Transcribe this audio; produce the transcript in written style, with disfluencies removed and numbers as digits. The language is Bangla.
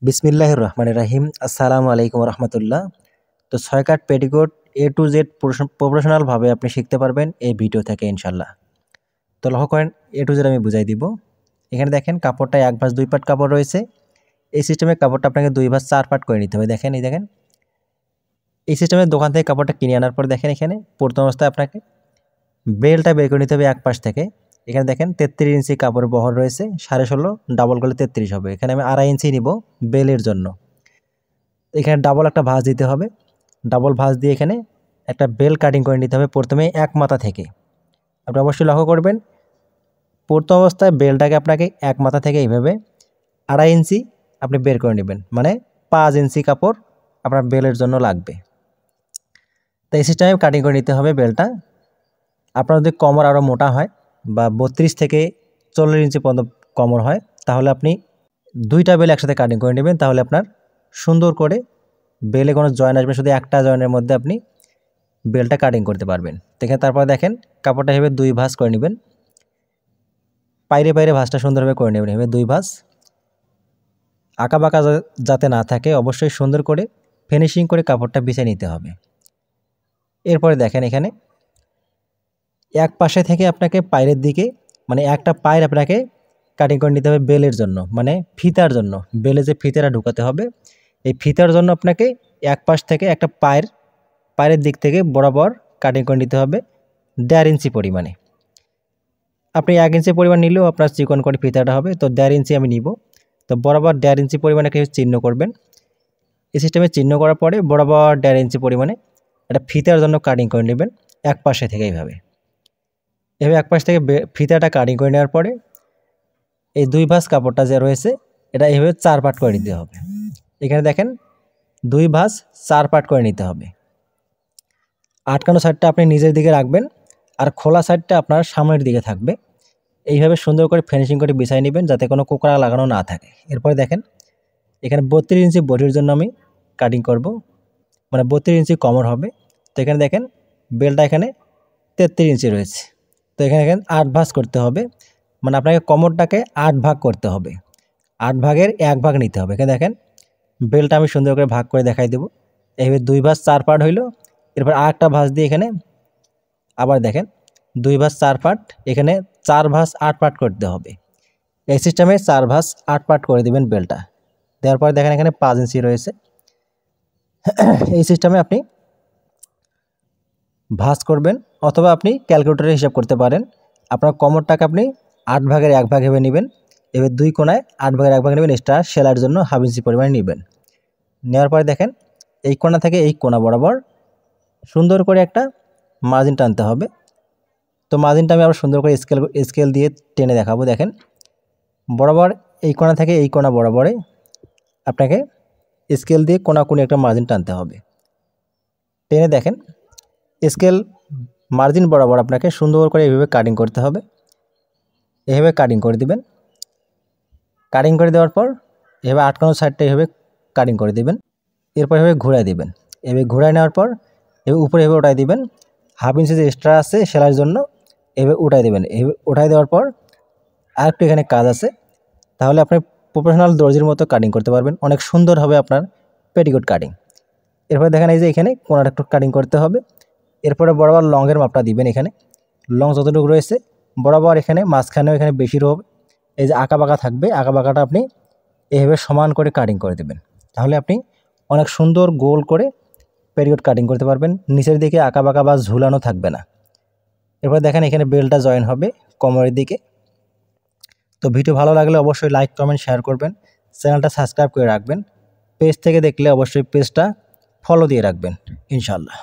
বিসমিল্লাহির রহমানির রহিম। আসসালামু আলাইকুম রহমতুল্লাহ। তো 6 কাট পেটিকোট A to Z প্রফেশনালভাবে আপনি শিখতে পারবেন এই ভিডিও থেকে ইনশাল্লাহ। তো লক্ষ্য করেন A to Z আমি বুঝাই দিব। এখানে দেখেন কাপড়টা 1 ভাঁজ 2 পাট কাপড় রয়েছে। এই সিস্টেমে কাপড়টা আপনাকে 2 ভাঁজ 4 পাট করে নিতে হবে। দেখেন এই সিস্টেমে দোকান থেকে কাপড়টা কিনে আনার পর দেখেন এখানে প্রথম অবস্থায় আপনাকে বেলটা বের করে নিতে হবে এক পাশ থেকে। এখানে দেখেন 33 ইঞ্চি কাপড়ের বহর রয়েছে, 16.5 ডাবল করলে 33 হবে। এখানে আমি 2.5 ইঞ্চি নিব বেলের জন্য। এখানে ডাবল একটা ভাঁজ দিতে হবে। ডাবল ভাঁজ দিয়ে এখানে একটা বেল কাটিং করে নিতে হবে প্রথমে এক মাথা থেকে। আপনি অবশ্যই লক্ষ্য করবেন প্রথম অবস্থায় বেলটাকে আপনাকে এক মাথা থেকে এইভাবে 2.5 ইঞ্চি আপনি বের করে নেবেন, মানে 5 ইঞ্চি কাপড় আপনার বেলের জন্য লাগবে। তো এই সিস্টেমে কাটিং করে নিতে হবে বেলটা। আপনার যদি কোমর আরও মোটা হয় বা 32 থেকে 40 ইঞ্চি পর্যন্ত কোমর হয়, তাহলে আপনি 2টা বেল একসাথে কাটিং করে নেবেন। তাহলে আপনার সুন্দর করে বেলে কোনো জয়েন আসবে, শুধু একটা জয়েনের মধ্যে আপনি বেলটা কাটিং করতে পারবেন। দেখেন তারপর দেখেন কাপড়টা এভাবে 2 ভাঁজ করে নেবেন, বাইরে ভাঁজটা সুন্দরভাবে করে নেবেন। এভাবে 2 ভাঁজ, আঁকা বাঁকা যাতে না থাকে অবশ্যই সুন্দর করে ফিনিশিং করে কাপড়টা বিছিয়ে নিতে হবে। এরপরে দেখেন এখানে এক পাশে থেকে আপনাকে পায়ের দিকে, মানে একটা পায়ের আপনাকে কাটিং করে নিতে হবে বেলের জন্য, মানে ফিতার জন্য। বেলে যে ফিতাটা ঢুকাতে হবে, এই ফিতার জন্য আপনাকে এক পাশ থেকে একটা পায়ের দিক থেকে বরাবর কাটিং করে নিতে হবে 1.5 ইঞ্চি পরিমাণে। আপনি 1 ইঞ্চি পরিমাণ নিলেও আপনার চিকন করে ফিতাটা হবে। তো 1.5 ইঞ্চি আমি নিব। তো বরাবর 1.5 ইঞ্চি পরিমাণে কিছু চিহ্ন করবেন। এই সিস্টেমে চিহ্ন করার পরে বরাবর 1.5 ইঞ্চি পরিমাণে একটা ফিতার জন্য কাটিং করে নেবেন এক পাশে থেকে। এভাবে এক পাশ থেকে ফিতাটা কাটিং করে নেওয়ার পরে এই 2 ভাঁজ কাপড়টা যে রয়েছে এটা এইভাবে 4 পাট করে নিতে হবে। এখানে দেখেন 2 ভাঁজ 4 পাট করে নিতে হবে। আটকানো সাইডটা আপনি নিজের দিকে রাখবেন আর খোলা সাইডটা আপনার সামনের দিকে থাকবে। এইভাবে সুন্দর করে ফিনিশিং করে বিছাই নেবেন যাতে কোনো কোকড়া লাগানো না থাকে। এরপরে দেখেন এখানে 32 ইঞ্চি বডির জন্য আমি কাটিং করব, মানে 32 ইঞ্চি কোমর হবে। তো এখানে দেখেন বেলটা এখানে 33 ইঞ্চি রয়েছে। তো এখানে 8 ভাঁজ করতে হবে, মানে আপনাকে কোমরটাকে 8 ভাগ করতে হবে। 8 ভাগের 1 ভাগ নিতে হবে। এখানে দেখেন বেলটা আমি সুন্দর করে ভাগ করে দেখাই দেবো। এইভাবে 2 ভাঁজ 4 পাট হইল। এরপর আরেকটা ভাঁজ দিয়ে এখানে আবার দেখেন 2 ভাঁজ 4 পাট, এখানে 4 ভাঁজ 8 পাট করতে হবে। এই সিস্টেমে 4 ভাঁজ 8 পাট করে দিবেন বেলটা। দেওয়ার পরে দেখেন এখানে 5 ইঞ্চি রয়েছে। এই সিস্টেমে আপনি ভাঁজ করবেন, অথবা আপনি ক্যালকুলেটরে হিসাব করতে পারেন। আপনার কোমরটাকে আপনি 8 ভাগের 1 ভাগ ভেবে নেবেন। এবার 2 কোণায় 8 ভাগের 1 ভাগ নেবেন, এক্সট্রা সেলাইয়ের জন্য হাফ ইঞ্চি পরিমাণ নেবেন। নেওয়ার পরে দেখেন এই কোণা থেকে এই কোণা বরাবর সুন্দর করে একটা মার্জিন টানতে হবে। তো মার্জিনটা আমি আবার সুন্দর করে স্কেল দিয়ে টেনে দেখাবো। দেখেন বরাবর এই কোণা থেকে এই কোণা বরাবরে আপনাকে স্কেল দিয়ে কোণাকুনি একটা মার্জিন টানতে হবে। টেনে দেখেন স্কেল মার্জিন বরাবর আপনাকে সুন্দর করে এইভাবে কাটিং করতে হবে। এভাবে কাটিং করে দিবেন। কাটিং করে দেওয়ার পর এভাবে আটকানো সাইডটা এভাবে কাটিং করে দিবেন। এরপর এভাবে ঘুরাই দিবেন। এভাবে ঘুরাই নেওয়ার পর এভাবে উপরে এভাবে উঠাই দিবেন। হাফ ইঞ্চি যে এক্সট্রা আছে সেলাইয়ের জন্য এভাবে উঠাই দেবেন। এভাবে উঠাই দেওয়ার পর আরেকটু এখানে কাজ আছে, তাহলে আপনি প্রফেশনাল দর্জির মতো কাটিং করতে পারবেন। অনেক সুন্দর হবে আপনার পেটিকোট কাটিং। এরপরে দেখেন এই যে এখানে কোণাটা একটু কাটিং করতে হবে। এরপরে বরাবর লংয়ের মাপটা দিবেন। এখানে লং যতটুকু রয়েছে বরাবর এখানে মাঝখানেও এখানে বেশি হবে। এই যে আঁকা বাঁকা থাকবে, আঁকা বাঁকাটা আপনি এইভাবে সমান করে কাটিং করে দেবেন। তাহলে আপনি অনেক সুন্দর গোল করে পেটিকোট কাটিং করতে পারবেন। নিচের দিকে আঁকা বাঁকা বা ঝুলানো থাকবে না। এরপর দেখেন এখানে বেলটা জয়েন হবে কোমরের দিকে। তো ভিডিও ভালো লাগলে অবশ্যই লাইক কমেন্ট শেয়ার করবেন, চ্যানেলটা সাবস্ক্রাইব করে রাখবেন। পেজ থেকে দেখলে অবশ্যই পেজটা ফলো দিয়ে রাখবেন ইনশাআল্লাহ।